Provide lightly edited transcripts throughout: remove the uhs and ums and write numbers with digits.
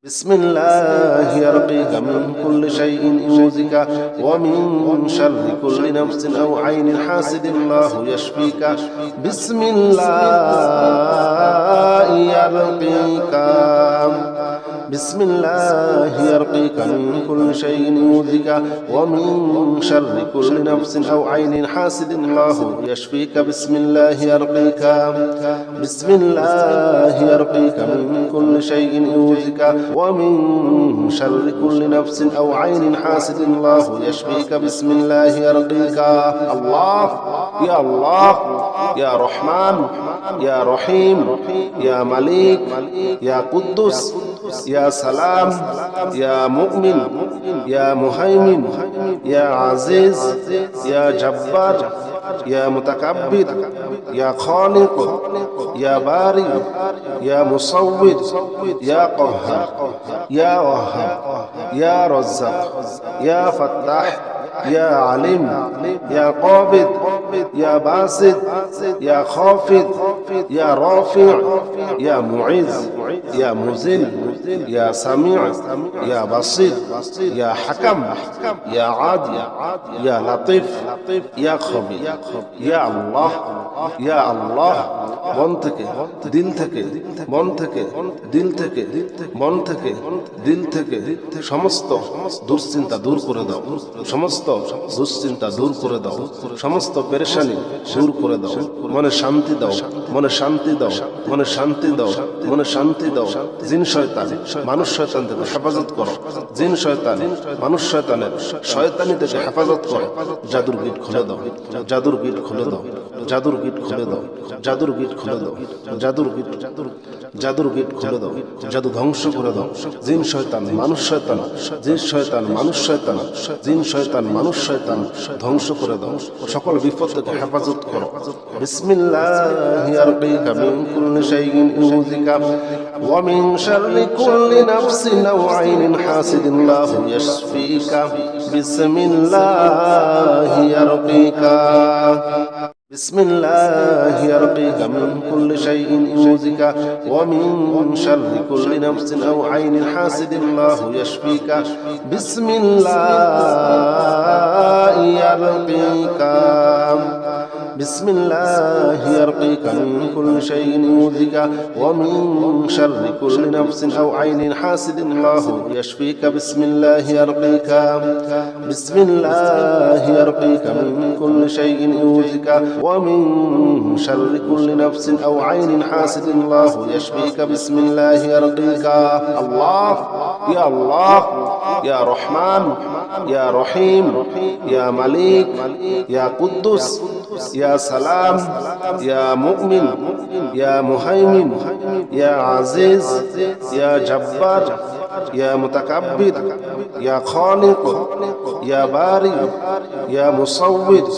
بسم الله يرقيك من كل شيء يؤذيك ومن شر كل نفس أو عين حاسد الله يشفيك بسم الله يرقيك بسم الله يرقيك من كل شيء يؤذيك ومن شر كل نفس أو عين حاسد الله يشفيك بسم الله يرقيك بسم الله يرقيك من كل شيء يؤذيك ومن شر كل نفس أو عين حاسد الله يشفيك بسم الله يرقيك الله يا رحمن يا رحيم يا مليك يا قدوس يا سلام يا مؤمن يا مهيمن يا عزيز يا جبار يا متكبر يا خالق يا باري يا مصور يا قهار يا وهاب يا رزاق يا فتاح يا عليم يا قابض يا باسط يا خافض يا رافع يا معز يا مذل يا سميع يا بصير يا حكم يا عادل يا لطيف يا خبير يا الله মন থেকে দিল থেকে মন থেকে দিল থেকে মন থেকে দিল থেকে সমস্ত দুশ্চিন্তা দূর করে দাও সমস্ত দুশ্চিন্তা দূর করে দাও সমস্ত পেরেশানি দূর করে দাও মনে শান্তি দাও মনে শান্তি দাও মনে শান্তি দাও মনে শান্তি দাও জিন শয়তান মানুষ শয়তান থেকে হেফাজত করো জিন শয়তান মানুষ শয়তানের শয়তানি থেকে হেফাজত করো জাদুর গিট খুলে দাও জাদুর গিট খুলে দাও জাদুর গিট খুলে দাও জাদুর গিট খুলে দাও জাদুর গিট খুলে দাও জাদু ধ্বংস করে দাও জিন শয়তান মানুষ শয়তান জিন শয়তান মানুষ শয়তান জিন শয়তান মানুষ শয়তান ধ্বংস করে দাও সকল বিপদ থেকে হেফাজত করো বিসমিল্লাহি ইয়ারকিকা মিন কুল্লি শাইইন ইউযিকা ওয়া মিন শাররি কুল্লি নাফসিন আও আইনিন হাসিদিন লাহু ইয়াশফিকা বিসমিল্লাহি ইয়ারকিকা بسم الله يرقيك من كل شيء يؤذيك ومن شر كل نفس أو عين حاسد الله يشفيك بسم الله يرقيك بسم الله يرقيك من كل شيء يؤذيك ومن شر كل نفس أو عين حاسد الله يشفيك بسم الله يرقيك بسم الله يرقيك من كل شيء يؤذيك ومن شر كل نفس أو عين حاسد الله يشفيك بسم الله يرقيك الله يا رحمن يا رحيم يا مليك يا قدوس يا سلام يا مؤمن يا مهيمن يا عزيز يا جبار يا متكبر يا خالق يا باري يا مصور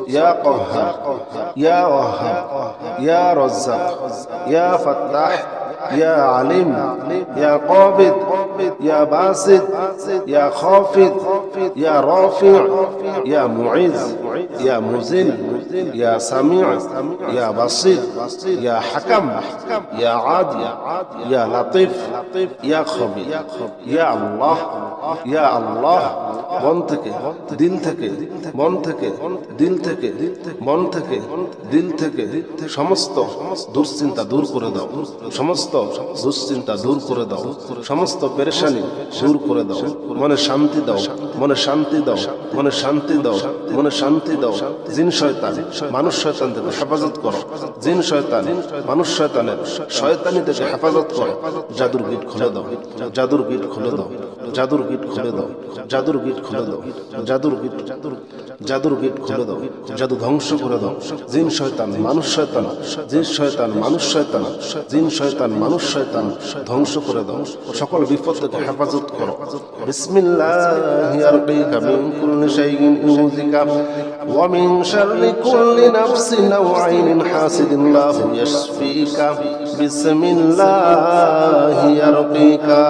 يا قهار يا وهاب يا رزاق يا فتاح يا عليم يا قابض يا باسط يا خافض يا رافع يا معز يا مذل يا سميع يا بصير يا حكم يا عادل يا لطيف يا خبير يا الله মন থেকে দিল থেকে মন থেকে দিল থেকে মন থেকে দিল থেকে সমস্ত দুশ্চিন্তা দূর করে দাও সমস্ত দুশ্চিন্তা দূর করে দাও সমস্ত পেরেশানি দূর করে দাও মনে শান্তি দাও মনে শান্তি দাও মনে শান্তি দাও মনে শান্তি দাও জিন শয়তান মানুষ শয়তান থেকে হেফাজত করো জিন শয়তান মানুষ শয়তানের শয়তানি থেকে হেফাজত করো জাদুর গিট খুলে দাও জাদুর গিট খুলে দাও জাদুর গিট খুলে দাও জাদুর গিট খুলে দাও জাদুর গিট খুলে দাও জাদু ধ্বংস করে দাও জিন শয়তান মানুষ শয়তান জিন শয়তান মানুষ শয়তান জিন শয়তান মানুষ শয়তান ধ্বংস করে দাও সকল বিপদ থেকে হেফাজত করো বিসমিল্লাহি ইয়ারকিকা মিন কুল্লি শাইইন ইউযিকা ওয়া মিন শাররি কুল্লি নাফসিন আও আইনিন হাসিদিন লাহু ইয়াশফিকা বিসমিল্লাহি ইয়ারকিকা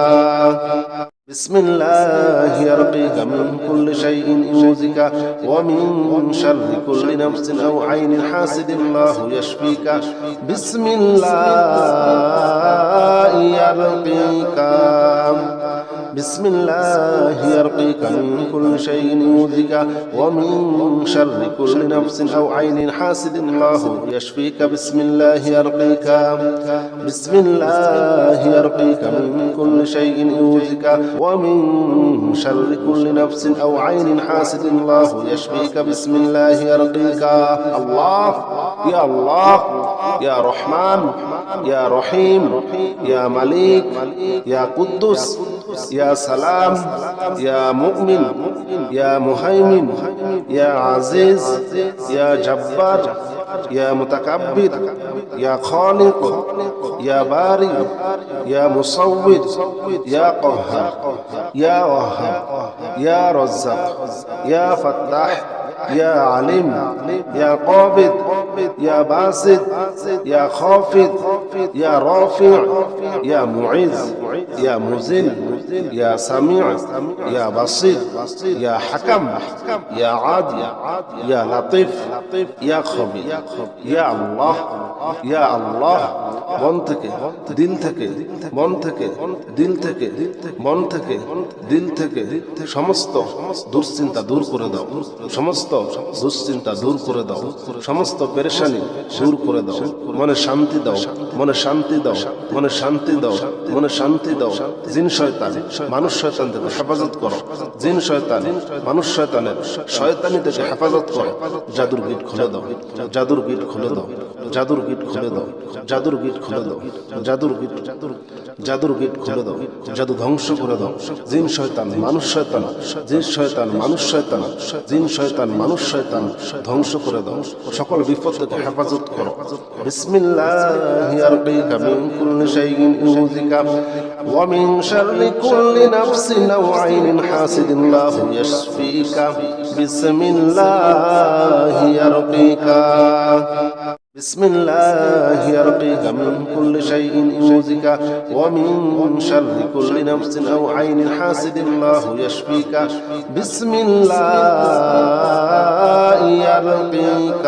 بسم الله يرقيك من كل شيء يؤذيك ومن شر كل نفس أو عين حاسد الله يشفيك بسم الله يرقيك بسم الله يرقيك من كل شيء يؤذيك ومن شر كل نفس أو عين حاسد الله يشفيك بسم الله يرقيك بسم الله يرقيك من كل شيء يؤذيك ومن شر كل نفس أو عين حاسد الله يشفيك بسم الله يرقيك الله يا الله يا رحمن يا رحيم يا مليك يا قدوس يا سلام يا مؤمن يا مهيمن يا عزيز يا جبار يا متكبر يا خالق يا باري يا مصور يا قهار يا وهاب يا رزاق يا فتاح يا عليم يا قابض يا باسط يا خافض يا رافع يا معز يا مذل يا سميع يا بصير يا حكم يا عادل يا لطيف يا خبير يا الله يا الله মন থেকে দিল থেকে মন থেকে দিল থেকে মন থেকে দিল থেকে সমস্ত দুশ্চিন্তা দূর করে দাও সমস্ত দুশ্চিন্তা দূর করে দাও সমস্ত পেরেশানি দূর করে দাও মনে শান্তি দাও মনে শান্তি দাও মনে শান্তি দাও মনে শান্তি দাও জিন শয়তান মানুষ শয়তান থেকে হেফাজত করো জিন শয়তান মানুষ শয়তানের শয়তানি থেকে হেফাজত করো জাদুর গিট খুলে দাও জাদুর গিট খুলে দাও জাদুর গিট খুলে দাও জাদুর গিট খুলে দাও জাদুর গিট জাদুর গিট খুলে দাও জাদু ধ্বংস করে দাও জিন শয়তান মানুষ শয়তান জিন শয়তান মানুষ শয়তান জিন শয়তান মানুষ শয়তান ধ্বংস করে দাও সকল বিপদ থেকে হেফাজত করো বিসমিল্লাহি আরকিকা মিন কুল্লি শাইইন ইউযিকা ওয়া মিন শাররি কুল্লি নাফসিন আও আইনিন হাসিদিন লাহু ইয়াশফিকা বিসমিল্লাহি আরকিকা بسم الله يرقيك من كل شيء يؤذيك ومن شر كل نفس أو عين حاسد الله يشفيك بسم الله يرقيك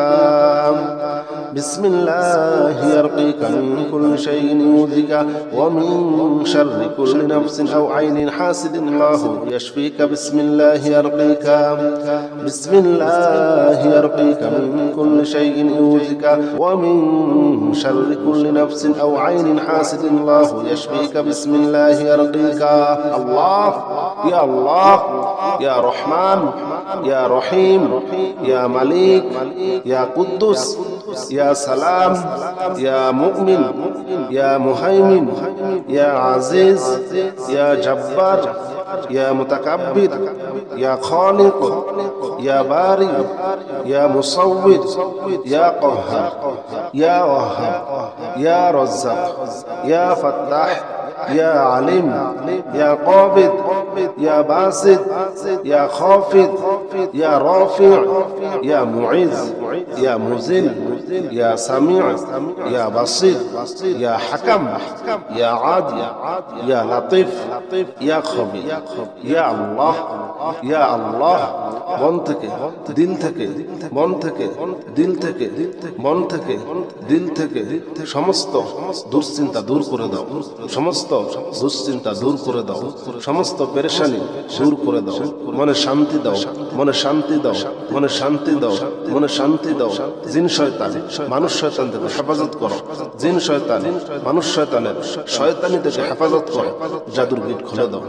بسم الله يرقيك من كل شيء يؤذيك ومن شر كل نفس أو عين حاسد الله يشفيك بسم الله يرقيك بسم الله يرقيك من كل شيء يؤذيك ومن شر كل نفس أو عين حاسد الله يشفيك بسم الله يرقيك الله يا الله يا رحمن يا رحيم يا مليك يا قدوس يا سلام يا مؤمن يا مهيمن يا عزيز يا جبار يا متكبر يا خالق يا باري يا مصور يا قهار يا وهاب يا رزاق يا فتاح يا عليم يا قابض يا باسط يا خافض يا رافع يا معز يا مذل يا سميع يا بصير يا حكم يا عادل يا لطيف يا خبير يا الله يا الله মন থেকে দিল থেকে মন থেকে দিল থেকে মন থেকে দিল থেকে সমস্ত দুশ্চিন্তা দূর করে দাও সমস্ত দুশ্চিন্তা দূর করে দাও সমস্ত পেরেশানি দূর করে দাও মনে শান্তি দাও মনে শান্তি দাও মনে শান্তি দাও মনে শান্তি দাও জিন শয়তান মানুষ শয়তান থেকে হেফাজত করো জিন শয়তান মানুষ শয়তানের শয়তানি থেকে হেফাজত করো জাদুর গিট খুলে দাও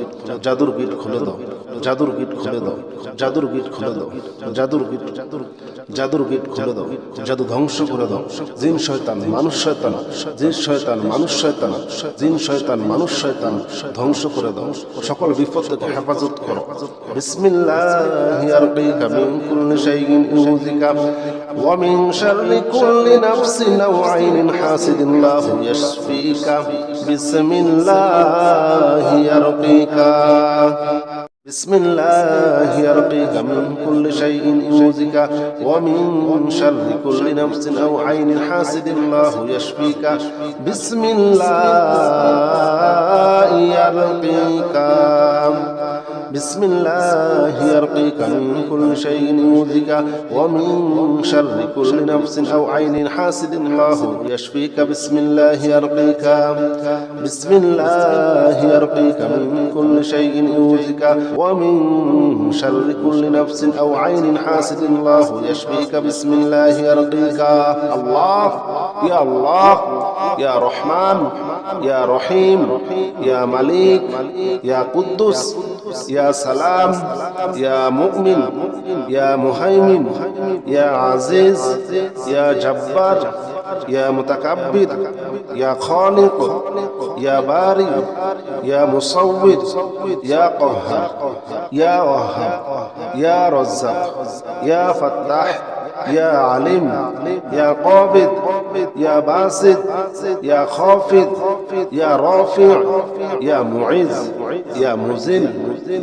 জাদুর গিট খুলে দাও জাদুর গিট খুলে দাও জাদুর গিট খুলে দাও জাদুর গিট জাদুর গিট খুলে দাও জাদু ধ্বংস করে দাও জিন শয়তান মানুষ শয়তান জিন শয়তান মানুষ শয়তান জিন শয়তান মানুষ শয়তান ধ্বংস করে দাও সকল বিপদ থেকে হেফাজত করো বিসমিল্লাহি আরকিকা মিন কুল্লি শাইইন ইউযিকা ওয়া মিন শাররি কুল্লি নাফসিন আও আইনিন হাসিদিন লাহু ইয়াশফিকা বিসমিল্লাহি আরকিকা بسم الله يرقيك من كل شيء يؤذيك ومن شر كل نفس أو عين حاسد الله يشفيك بسم الله يرقيك بسم الله يرقيك من كل شيء يؤذيك ومن شر كل نفس أو عين حاسد الله يشفيك بسم الله يرقيك بسم الله يرقيك من كل شيء يؤذيك ومن شر كل نفس أو عين حاسد الله يشفيك بسم الله يرقيك الله يا الله يا رحمن يا رحيم يا مليك يا قدوس يا سلام يا مؤمن يا مهيمن يا عزيز يا جبار يا متكبر يا خالق يا باري يا مصور يا قهار يا وهاب يا رزاق يا فتاح يا عليم يا قابض يا باسط يا خافض يا رافع يا معز يا مذل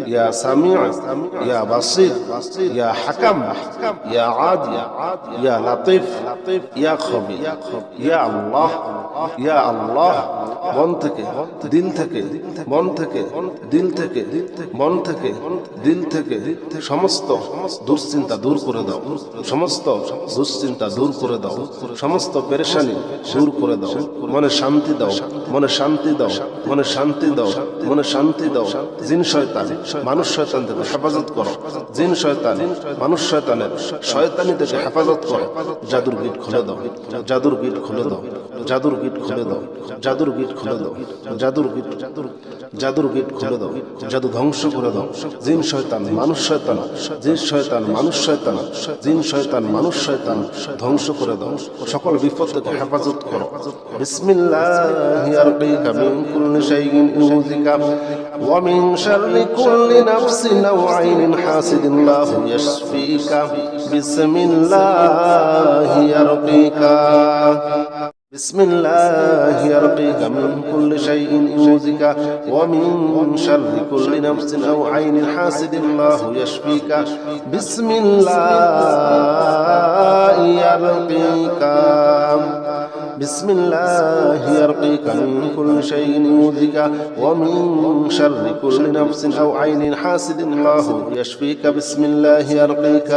يا سميع يا بصير يا حكم يا عادل يا لطيف يا خبير يا الله يا الله মন থেকে দিল থেকে মন থেকে দিল থেকে মন থেকে দিল থেকে সমস্ত দুশ্চিন্তা দূর করে দাও সমস্ত দুশ্চিন্তা দূর করে দাও সমস্ত পেরেশানি দূর করে দাও মনে শান্তি দাও মনে শান্তি দাও মনে শান্তি দাও মনে শান্তি দাও জিন শয়তান মানুষ শয়তান থেকে হেফাজত করো জিন শয়তান মানুষ শয়তানের শয়তানি থেকে হেফাজত করো জাদুর গিট খুলে দাও জাদুর গিট খুলে দাও জাদুর গিট খুলে দাও জাদুর গিট খুলে দাও জাদুর গিট জাদুর গিট খুলে দাও জাদু ধ্বংস করে দাও জিন শয়তান মানুষ শয়তান জিন শয়তান মানুষ শয়তান জিন শয়তান মানুষ শয়তান ধ্বংস করে দাও সকল বিপদ থেকে হেফাজত করো বিসমিল্লাহি আরকিকা মিন কুল্লি শাইইন ইউযিকা ওয়া মিন শাররি কুল্লি নাফসিন আও আইনিন হাসিদিন লাহু ইয়াশফিকা বিসমিল্লাহি আরকিকা بسم الله يرقيك من كل شيء يؤذيك ومن شر كل نفس أو عين حاسد الله يشفيك بسم الله يرقيك بسم الله يرقيك من كل شيء يؤذيك ومن شر كل نفس أو عين حاسد الله يشفيك بسم الله يرقيك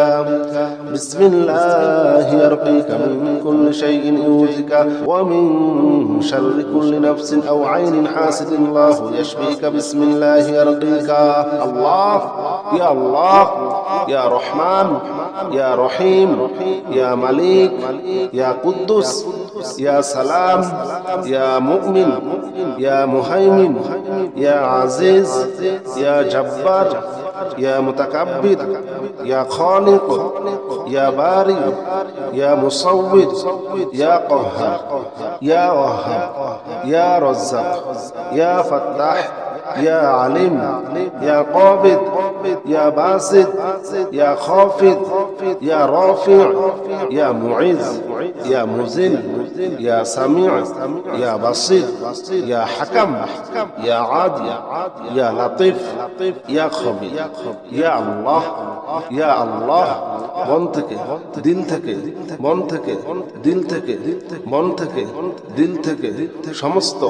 بسم الله يرقيك من كل شيء يؤذيك ومن شر كل نفس أو عين حاسد الله يشفيك بسم الله يرقيك الله يا الله يا رحمن يا رحيم يا مليك يا قدوس يا سلام يا مؤمن يا مهيمن يا عزيز يا جبار يا متكبر يا خالق يا باري يا مصور يا قهار يا وهاب يا رزاق يا فتاح يا عليم يا قابض يا باسط يا خافض يا رافع يا معز يا مذل يا سميع يا بصير يا حكم يا عادل يا لطيف يا خبير يا الله يا الله মন থেকে দিল থেকে মন থেকে দিল থেকে মন থেকে দিল থেকে সমস্ত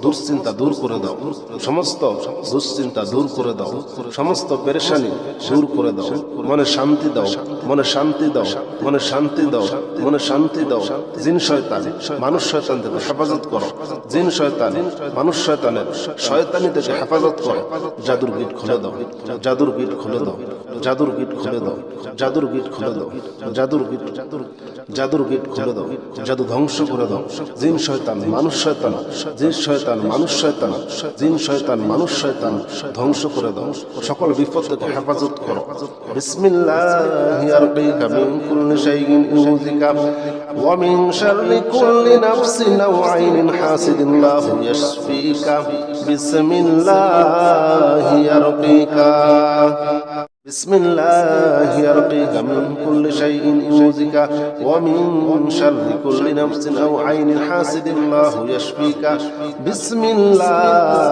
দুশ্চিন্তা দূর করে দাও সমস্ত দুশ্চিন্তা দূর করে দাও সমস্ত পেরেশানি দূর করে দাও মনে শান্তি দাও মনে শান্তি দাও মনে শান্তি দাও মনে শান্তি দাও জিন শয়তান মানুষ শয়তান থেকে হেফাজত করো জিন শয়তান মানুষ শয়তানের শয়তানি থেকে হেফাজত করো জাদুর গিট খুলে দাও জাদুর গিট খুলে দাও জাদুর গিট খুলে দাও জাদুর গিট খুলে দাও জাদুর গিট জাদুর গিট খুলে দাও জাদু ধ্বংস করে দাও জিন শয়তান মানুষ শয়তান জিন শয়তান মানুষ শয়তান জিন শয়তান মানুষ শয়তান ধ্বংস করে দাও সকল বিপদ থেকে হেফাজত করো বিসমিল্লাহি আরকিকা মিন কুল্লি শাইইন ইউযিকা ওয়া মিন শাররি কুল্লি নাফসিন আও আইনিন হাসিদিন লাহু ইয়াশফিকা বিসমিল্লাহি আরকিকা بسم الله يرقيك من كل شيء يؤذيك ومن شر كل نفس أو عين حاسد الله يشفيك بسم الله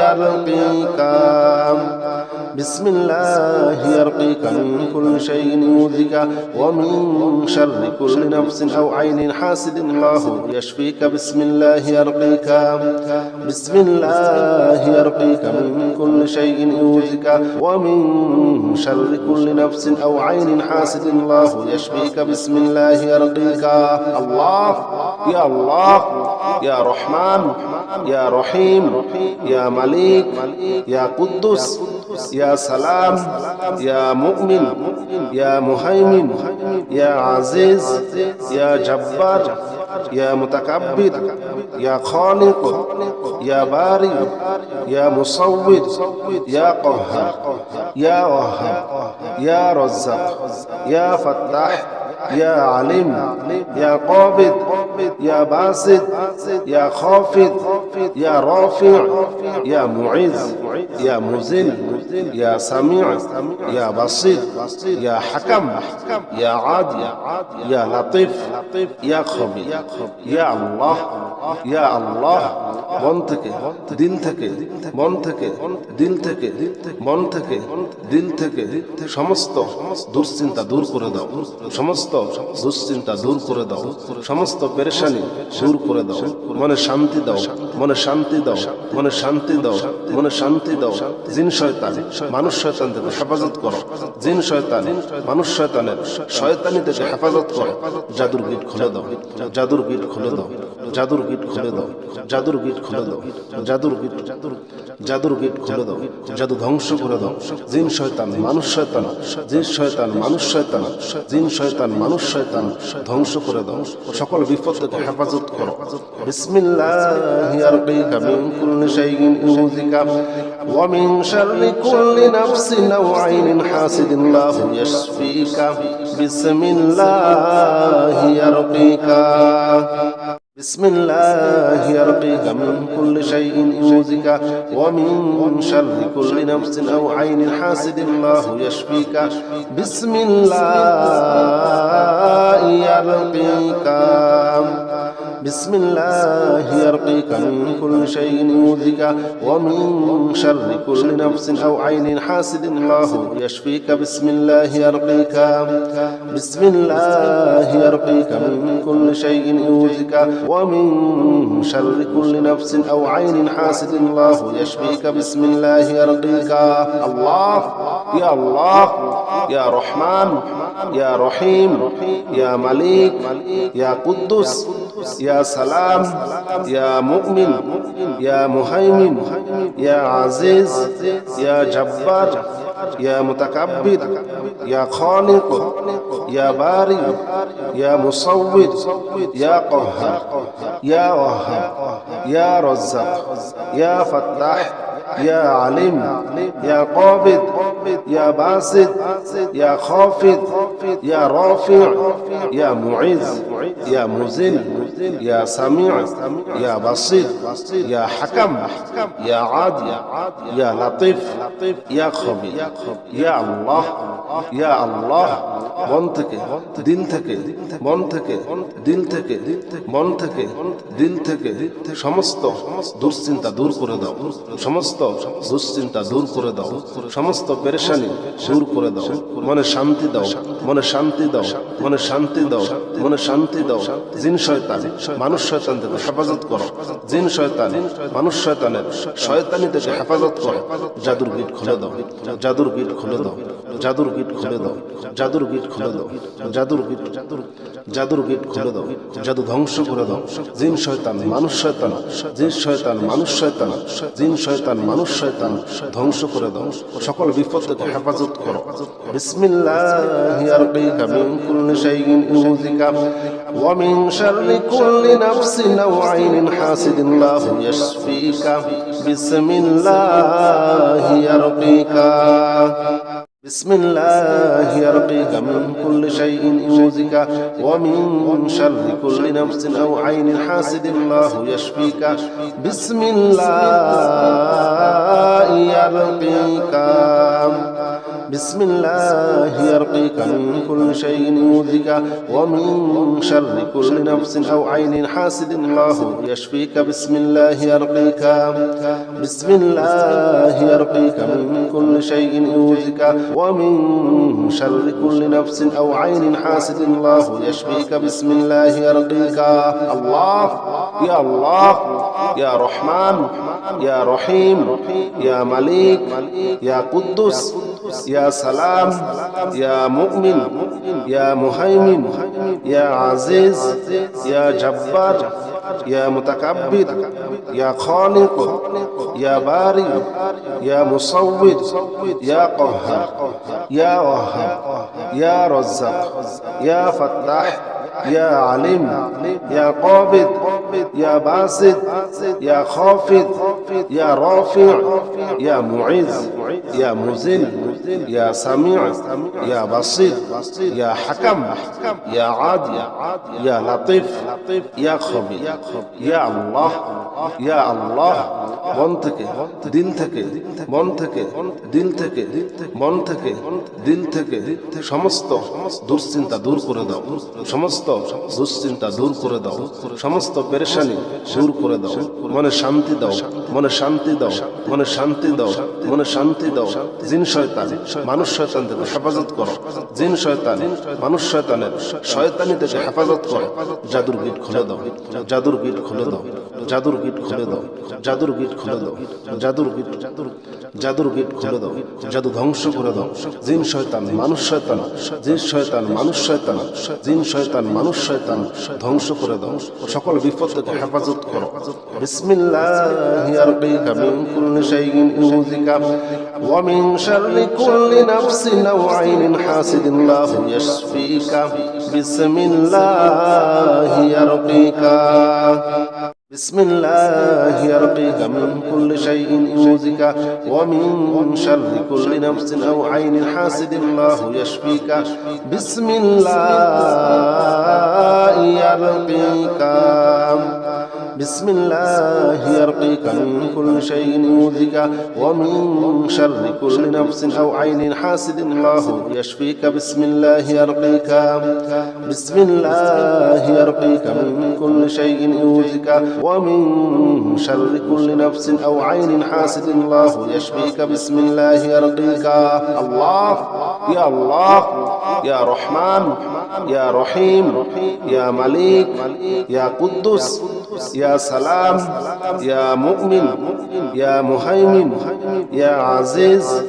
يرقيك بسم الله يرقيك من كل شيء يؤذيك ومن شر كل نفس أو عين حاسد الله يشفيك بسم الله يرقيك بسم الله يرقيك من كل شيء يؤذيك ومن شر كل نفس أو عين حاسد الله يشفيك بسم الله يرقيك الله يا الله يا رحمن ইয়া রহিম, ইয়া মালিক, ইয়া কুদ্দুস, ইয়া সালাম, ইয়া মুমিন, ইয়া মুহাইমিন, ইয়া আজিজ, ইয়া জব্বার, ইয়া মুতাকাব্বির, ইয়া খালিক, ইয়া বারি, ইয়া মুসাউবির, ইয়া কাহ্হার, ইয়া ওয়াহ্হাব, ইয়া রাজ্জাক, ইয়া ফাত্তাহ, ইয়া আলিম, ইয়া কাবিদ, ইয়া বাসিত, ইয়া খাফিদ, ইয়া রাফি', ইয়া মুইজ, ইয়া মুজিল, ইয়া সামি', ইয়া বাসির, ইয়া হাকাম, ইয়া আদিল, ইয়া লাতিফ, ইয়া খবীর, ইয়া আল্লাহ, ইয়া আল্লাহ। মন থেকে, দিল থেকে, মন থেকে, দিল থেকে, মন থেকে, দিল থেকে সমস্ত দুশ্চিন্তা দূর করে দাও, সমস্ত দুশ্চিন্তা দূর করে দাও, সমস্ত পেরেশানি দূর করে দাও, মনে শান্তি দাও, মনে শান্তি দাও, মনে শান্তি দাও, মনে শান্তি দাও। জিন শয়তান, মানুষ শয়তান থেকে হেফাজত করো, জিন শয়তান, মানুষ শয়তানের শয়তানি থেকে হেফাজত করো। জাদুর গিট খুলে দাও, জাদুর গিট খুলে দাও, জাদুর গিট খুলে দাও, জাদুর গিট খুলে দাও, জাদুর গিট, জাদুর গিট খুলে দাও, জাদু ধ্বংস করে দাও। জিন শয়তান, মানুষ শয়তান, জিন শয়তান, মানুষ শয়তান, জিন শয়তান, মানুষ শয়তান ধ্বংস করে দাও। সকল বিপদ থেকে হেফাজত করো। বিসমিল্লাহি আরকিকা মিন কুল্লি শাইইন ইউযিকা ওয়া মিন শাররি কুল্লি নাফসিন আও আইনিন হাসিদিন লাহু ইয়াশফিকা। বিসমিল্লাহি আরকিকা بسم الله يرقيك من كل شيء يؤذيك ومن شر كل نفس أو عين حاسد الله يشفيك. بسم الله يرقيك، بسم الله يرقيك من كل شيء يؤذيك ومن شر كل نفس أو عين حاسد الله يشفيك. بسم الله يرقيك، بسم الله يرقيك من كل شيء يؤذيك ومن شر كل نفس أو عين حاسد الله يشفيك. بسم الله يرقيك. الله يا الله يا رحمن يا رحيم يا مليك يا قدوس يا سلام يا مؤمن يا مهيمن يا عزيز يا جبار يا متكبر يا خالق يا باري يا مصور يا قهار يا وهاب يا رزاق يا فتاح يا عليم يا قابض يا باسط يا خافض يا رافع يا معز يا مذل يا سميع يا بصير يا حكم يا عادل يا لطيف يا خبير يا الله يا الله। মন থেকে, দিল থেকে, মন থেকে, দিল থেকে, মন থেকে, দিল থেকে সমস্ত দুশ্চিন্তা দূর করে দাও, সমস্ত দুশ্চিন্তা দূর করে দাও, সমস্ত পেরেশানি দূর করে দাও। মনে শান্তি দাও, মনে শান্তি দাও, মনে শান্তি দাও, মনে শান্তি দাও। জিন শয়তান, মানুষ শয়তান থেকে হেফাজত করো, জিন শয়তান, মানুষ শয়তানের শয়তানি থেকে হেফাজত করো। জাদুর গিট খুলে দাও, জাদুর গিট খুলে দাও, জাদুর গিট খুলে দাও, জাদুর গিট খুলে দাও, জাদুর গিট, জাদুর গিট খুলে দাও, জাদু ধ্বংস করে দাও। জিন শয়তান, মানুষ শয়তান, জিন শয়তান, মানুষ শয়তান, জিন শয়তান, মানুষ শয়তান ধ্বংস করে দাও। সকল বিপদ থেকে হেফাজত করো। বিসমিল্লাহি আরকিকা মিন কুল্লি শাইইন ইউযিকা ওয়া মিন শাররি কুল্লি নাফসিন আও আইনিন হাসিদিন লাহু ইয়াশফিকা। বিসমিল্লাহি আরকিকা بسم الله يرقيك من كل شيء يؤذيك ومن شر كل نفس أو عين حاسد الله يشفيك. بسم الله يرقيك، بسم الله يرقيك من كل شيء يؤذيك ومن شر كل نفس أو عين حاسد الله يشفيك. بسم الله يرقيك، بسم الله يرقيك من كل شيء يؤذيك ومن شر كل نفس أو عين حاسد الله يشفيك. بسم الله يرقيك. الله يا الله يا رحمن يا رحيم يا مليك يا قدوس يا سلام يا مؤمن يا مهيمن يا عزيز يا جبار يا متكبر يا خالق يا باري يا مصور يا قهار يا وهاب يا رزاق يا فتاح يا عليم يا قابض يا باسط يا خافض يا رافع يا معز يا مذل يا سميع يا بصير يا حكم يا عادل يا لطيف يا خبير يا الله يا الله মন থেকে দিল থেকে মন থেকে দিল থেকে মন থেকে দিল থেকে সমস্ত দুশ্চিন্তা দূর করে দাও সমস্ত দুশ্চিন্তা দূর করে দাও সমস্ত পেরেশানি দূর করে দাও মনে শান্তি দাও মনে শান্তি দাও মনে শান্তি দাও মনে শান্তি দাও জিন শয়তান মানুষ শয়তান থেকে হেফাজত করো জিন শয়তান মানুষ শয়তানের শয়তানি থেকে হেফাজত করো জাদুর গিট খুলে দাও জাদুর গিট খুলে দাও জাদুর গিট খুলে দাও জাদুর গিট খুলে দাও জাদুর গিট জাদুর গিট খুলে দাও জাদু ধ্বংস করে দাও জিন শয়তান মানুষ শয়তান জিন শয়তান মানুষ শয়তান জিন শয়তান মানুষ শয়তান ধ্বংস করে দাও সকল বিপদ থেকে হেফাজত করো বিসমিল্লাহি আরকিকা মিন কুল্লি শাইইন ইউযিকা ওয়া মিন শাররি কুল্লি নাফসিন আও আইনিন হাসিদিন লাহু ইয়াশফিকা বিসমিল্লাহি আরকিকা بسم الله يرقيك من كل شيء يؤذيك ومن شر كل نفس أو عين حاسد الله يشفيك بسم الله يرقيك بسم الله يرقيك من كل شيء يؤذيك ومن شر كل نفس أو عين حاسد الله يشفيك بسم الله يرقيك بسم الله يرقيك من كل شيء يؤذيك ومن شر كل نفس أو عين حاسد الله يشفيك بسم الله يرقيك الله يا الله يا رحمن يا رحيم يا مليك يا قدوس يا سلام يا مؤمن يا مهيمن يا عزيز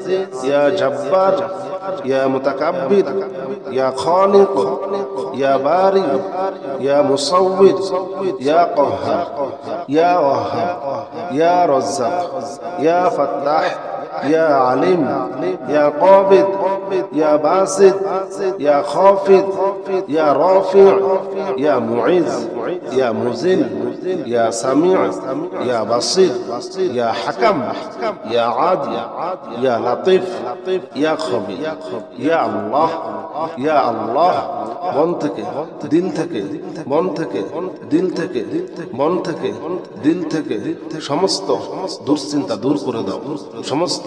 يا جبار يا متكبر يا خالق يا باري يا مصور يا قهار يا وهاب يا رزاق يا فتاح يا عليم يا قابض يا باسط يا خافض يا رافع يا معز يا مذل يا سميع يا بصير يا حكم يا عادل يا لطيف يا خبير يا الله يا الله মন থেকে দিল থেকে মন থেকে দিল থেকে মন থেকে দিল থেকে সমস্ত দুশ্চিন্তা দূর করে দাও সমস্ত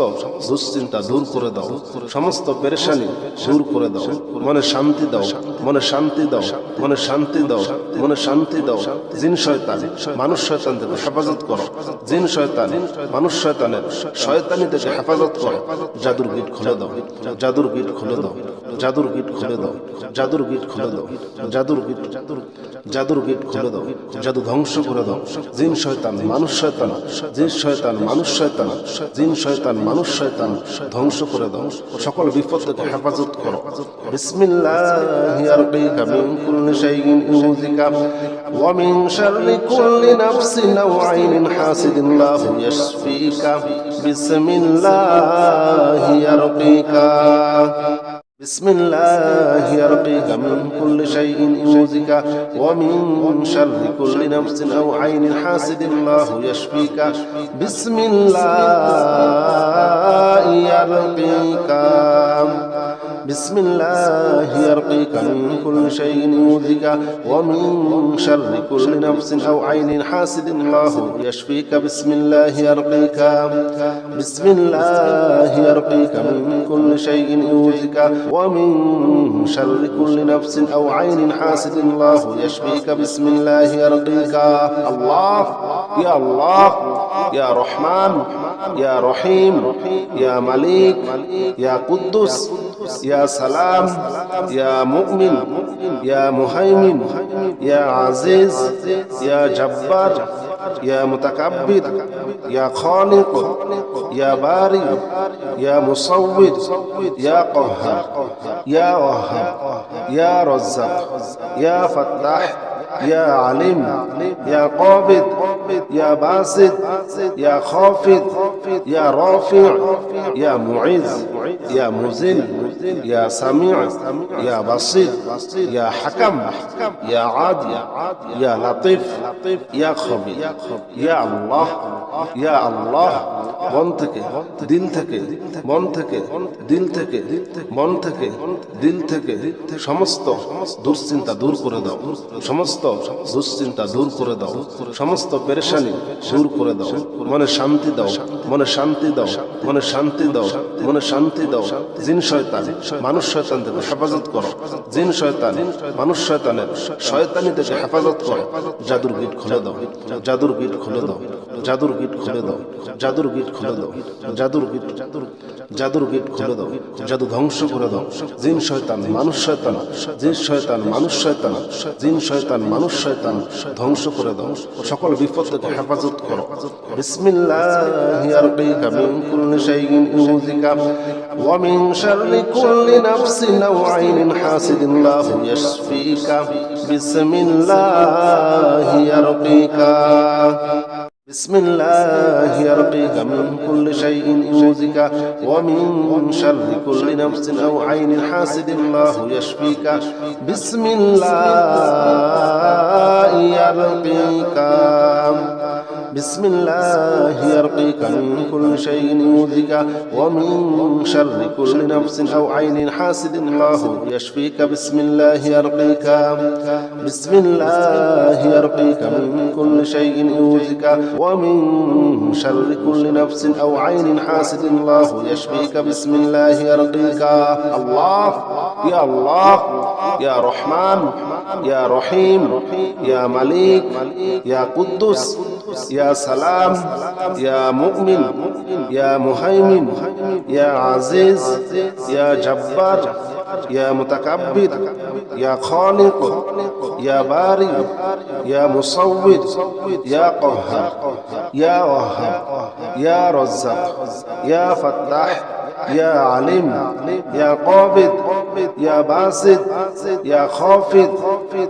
দুশ্চিন্তা দূর করে দাও সমস্ত পেরেশানি দূর করে দাও মনে শান্তি দাও মনে শান্তি দাও মনে শান্তি দাও মনে শান্তি দাও জিন শয়তান মানুষ শয়তান থেকে হেফাজত করো জিন শয়তান মানুষ শয়তানের শয়তানি থেকে হেফাজত করো জাদুর গিট খুলে দাও জাদুর গিট খুলে দাও জাদুর গিট খুলে দাও জাদুর গিট খুলে দাও জাদুর গিট জাদুর গিট খুলে দাও জাদু ধ্বংস করে দাও জিন শয়তান মানুষ শয়তান জিন শয়তান মানুষ শয়তান জিন শয়তান মানুষ শয়তান ধ্বংস করে দাও সকল বিপদ থেকে হেফাজত করো বিসমিল্লাহি আরকিকা মিন কুল্লি শাইইন ইউযিকা ওয়া মিন শাররি কুল্লি নাফসিন আও আইনিন হাসিদিন লাহু ইয়াশফিকা বিসমিল্লাহি আরকিকা بسم الله يرقيك من كل شيء يؤذيك ومن شر كل نفس أو عين حاسد الله يشفيك بسم الله يرقيك بسم الله يرقيك من كل شيء يؤذيك ومن شر كل نفس أو عين حاسد الله يشفيك بسم الله يرقيك بسم الله يرقيك من كل شيء يؤذيك ومن شر كل نفس أو عين حاسد الله يشفيك بسم الله يرقيك الله يا الله يا رحمن يا رحيم يا مليك يا قدوس يا سلام يا مؤمن يا مهيمن يا عزيز يا جبار يا متكبر يا خالق يا باري يا مصور يا قهار يا وهاب يا رزاق يا فتاح يا عليم يا قابض يا باسط يا خافض يا رافع يا معز يا مذل يا سميع يا بصير يا حكم يا عادل يا لطيف يا خبير يا الله يا الله মন থেকে দিল থেকে মন থেকে দিল থেকে মন থেকে দিল থেকে সমস্ত দুশ্চিন্তা দূর করে দাও সমস্ত দুশ্চিন্তা দূর করে দাও সমস্ত পেরেশানি দূর করে দাও মনে শান্তি দাও মনে শান্তি দাও মনে শান্তি দাও মনে শান্তি দাও জিন শয়তান মানুষ শয়তান থেকে হেফাজত করো জিন শয়তান মানুষ শয়তানের শয়তানি থেকে হেফাজত করো জাদুর গিট খুলে দাও জাদুর গিট খুলে দাও জাদুর গিট খুলে দাও জাদুর গিট খুলে দাও জাদুর গিট জাদুর গিট খুলে দাও জাদু ধ্বংস করে দাও জিন শয়তান মানুষ শয়তান জিন শয়তান মানুষ শয়তান জিন শয়তান মানুষ শয়তান ধ্বংস করে দাও সকল বিপদ থেকে হেফাজত করো বিসমিল্লাহি আরকিকা মিন কুল্লি শাইইন ইউযিকা ওয়া মিন শাররি কুল্লি নাফসিন আও আইনিন হাসিদিন লাহু ইয়াশফিকা বিসমিল্লাহি আরকিকা بسم الله يرقيك من كل شيء يؤذيك ومن شر كل نفس أو عين حاسد الله يشفيك بسم الله يرقيك بسم الله يرقيك من كل شيء يؤذيك ومن شر كل نفس أو عين حاسد الله يشفيك بسم الله يرقيك بسم الله يرقيك من كل شيء يؤذيك ومن شر كل نفس أو عين حاسد الله يشفيك بسم الله يرقيك الله يا الله يا رحمن يا رحيم يا مليك يا قدوس يا سلام يا مؤمن يا مهيمن يا عزيز يا جبار يا متكبر يا خالق يا باري يا مصور يا قهار يا وهاب يا رزاق يا فتاح يا عليم يا قابض يا باسط يا خافض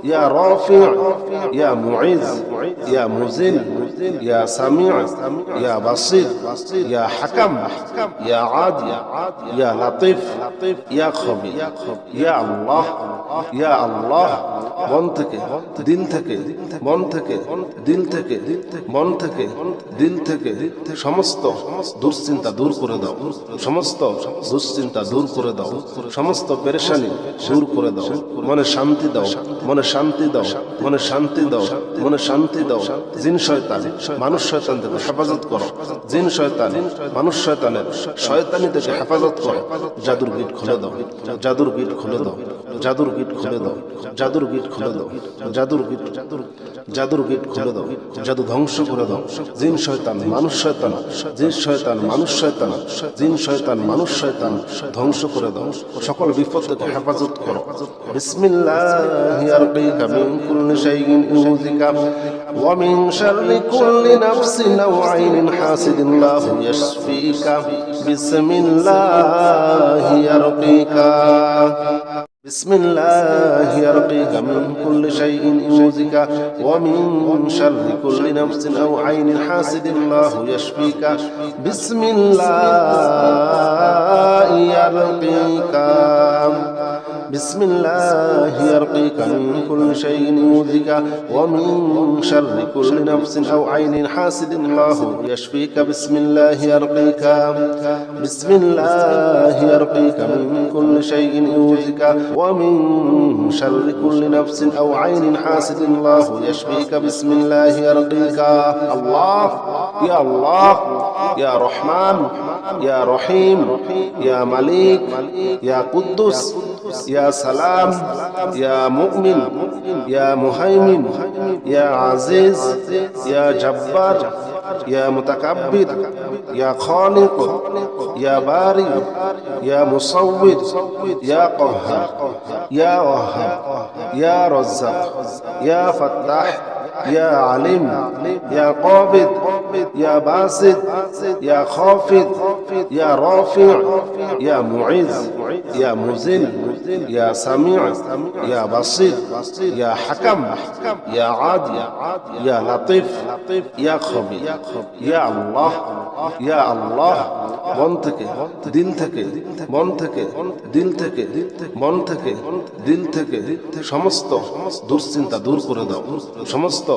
يا رافع يا معز يا مذل يا سميع يا بصير يا حكم يا عادل يا لطيف يا خبير يا الله يا الله মন থেকে দিল থেকে মন থেকে দিল থেকে মন থেকে দিল থেকে সমস্ত দুশ্চিন্তা দূর করে দাও সমস্ত দুশ্চিন্তা দূর করে দাও সমস্ত পেরেশানি দূর করে দাও মনে শান্তি দাও মনে শান্তি দাও মনে শান্তি দাও মনে শান্তি দাও জিন শয়তান মানুষ শয়তান থেকে হেফাজত করো জিন শয়তান মানুষ শয়তানের শয়তানি থেকে হেফাজত করো জাদুর গিট খুলে দাও জাদুর গিট খুলে দাও জাদুর গিট খুলে দাও জাদুর গিট খুলে দাও জাদুর গিট জাদুর গিট খুলে দাও জাদু ধ্বংস করে দাও জিন শয়তান মানুষ শয়তান জিন শয়তান মানুষ শয়তান জিন শয়তান মানুষ শয়তান ধ্বংস করে দাও সকল বিপদ থেকে হেফাজত করো বিসমিল্লাহি আরকিকা মিন কুল্লি শাইইন ইউযিকা ওয়া মিন শাররি কুল্লি নাফসিন আও আইনিন হাসিদিন লাহু ইয়াশফিকা বিসমিল্লাহি আরকিকা بسم الله يرقيك من كل شيء يؤذيك ومن شر كل نفس أو عين حاسد الله يشفيك بسم الله يرقيك بسم الله يرقيك من كل شيء يؤذيك ومن شر كل نفس أو عين حاسد الله يشفيك بسم الله يرقيك بسم الله يرقيك من كل شيء يؤذيك ومن شر كل نفس أو عين حاسد الله يشفيك بسم الله يرقيك الله يا الله يا رحمن يا رحيم يا مليك يا قدوس يا سلام يا مؤمن يا مهيمن يا عزيز يا جبار يا متكبر يا خالق يا باري يا مصور يا قهار يا وهاب يا رزاق يا فتاح يا عليم يا قابض يا باسط يا خافض يا رافع يا معز يا مذل يا سميع يا بصير يا حكم يا عادل يا لطيف يا خبير يا الله يا الله মন থেকে দিল থেকে মন থেকে দিল থেকে মন থেকে দিল থেকে সমস্ত দুশ্চিন্তা দূর করে দাও সমস্ত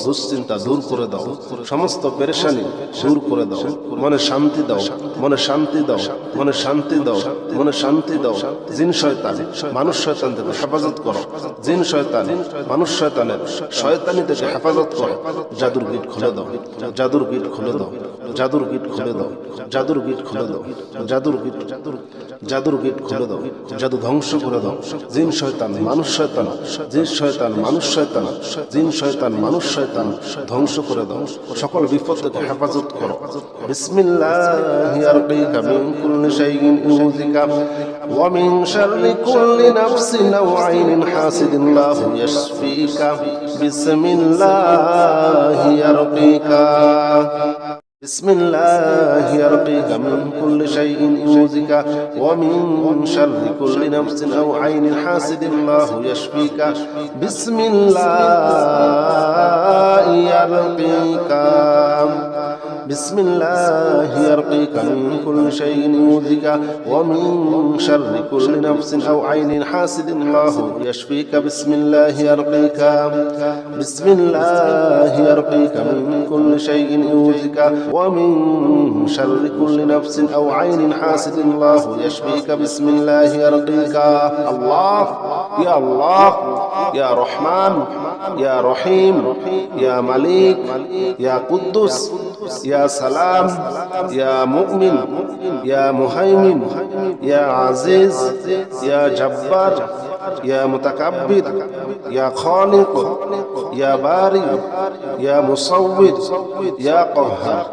দুশ্চিন্তা দূর করে দাও সমস্ত পেরেশানি দূর করে দাও মনে শান্তি দাও মনে শান্তি দাও মনে শান্তি দাও মনে শান্তি দাও জিন শয়তান মানুষ শয়তান থেকে হেফাজত করো জিন শয়তান মানুষ শয়তানের শয়তানি থেকে হেফাজত করো জাদুর গিট খুলে দাও জাদুর গিট খুলে দাও জাদুর গিট খুলে দাও জাদুর গিট খুলে দাও জাদুর গিট জাদুর গিট খুলে দাও জাদু ধ্বংস করে দাও জিন শয়তান মানুষ শয়তান জিন শয়তান মানুষ শয়তান জিন শয়তান মানুষ শয়তান ধ্বংস করে দাও সকল বিপদ থেকে হেফাজত করো বিসমিল্লাহি আরকিকা মিন কুল্লি শাইইন ইউযিকা ওয়া মিন শাররি কুল্লি নাফসিন আও আইনিন হাসিদিন লাহু ইয়াশফিকা বিসমিল্লাহি আরকিকা بسم الله يرقيك من كل شيء يؤذيك ومن شر كل نفس أو عين حاسد الله يشفيك بسم الله يرقيك بسم الله يرقيك من كل شيء يؤذيك ومن شر كل نفس أو عين حاسد الله يشفيك بسم الله يرقيك بسم الله يرقيك من كل شيء يؤذيك ومن شر كل نفس أو عين حاسد الله يشفيك بسم الله يرقيك الله يا الله يا رحمن يا رحيم يا مليك يا قدوس يا سلام يا مؤمن يا مهيمن يا عزيز يا جبار يا متكبر يا خالق يا باري يا مصور يا قهار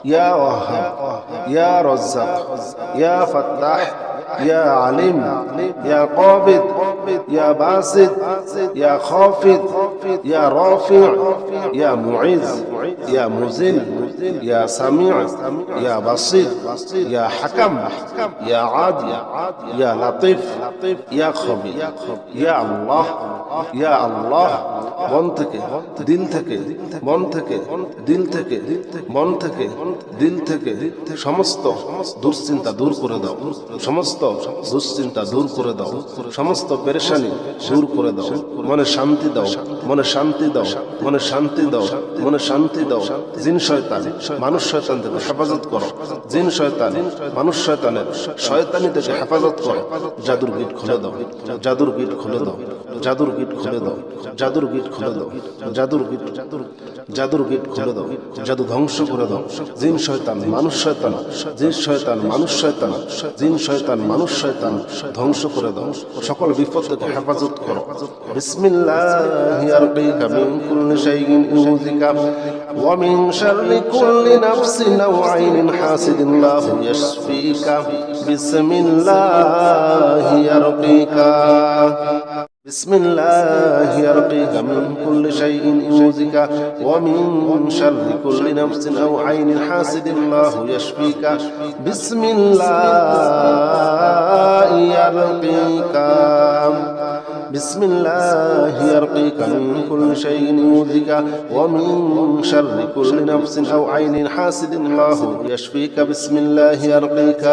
يا وهاب يا رزاق يا فتاح يا عليم يا قابض يا باسط يا خافض يا رافع يا معز يا مذل يا سميع يا بصير يا حكم يا عادل يا لطيف يا خبير يا الله يا الله মন থেকে দিল থেকে মন থেকে দিল থেকে মন থেকে দিল থেকে সমস্ত দুশ্চিন্তা দূর করে দাও সমস্ত দুশ্চিন্তা দূর করে দাও সমস্ত পেরেশানি দূর করে দাও মনে শান্তি দাও মনে শান্তি দাও মনে শান্তি দাও মনে শান্তি দাও জিন শয়তান মানুষ শয়তান থেকে হেফাজত করো জিন শয়তান মানুষ শয়তানের শয়তানি থেকে হেফাজত করো জাদুর গিট খুলে দাও জাদুর গিট খুলে দাও জাদুর গিট খুলে দাও জাদুর গিট খুলে দাও জাদুর গিট জাদুর গিট খুলে দাও জাদু ধ্বংস করে দাও জিন শয়তান মানুষ শয়তান জিন শয়তান মানুষ শয়তান জিন শয়তান মানুষ শয়তান ধ্বংস করে দাও সকল বিপদ থেকে হেফাজত করো বিসমিল্লাহি আরকিকা মিন কুল্লি শাইইন ইউযিকা ওয়া মিন শাররি কুল্লি নাফসিন আও আইনিন হাসিদিন লাহু ইয়াশফিকা বিসমিল্লাহি আরকিকা بسم الله يرقيك من كل شيء يؤذيك ومن شر كل نفس أو عين حاسد الله يشفيك بسم الله يرقيك بسم الله يرقيك من كل شيء يؤذيك ومن شر كل نفس أو عين حاسد الله يشفيك بسم الله يرقيك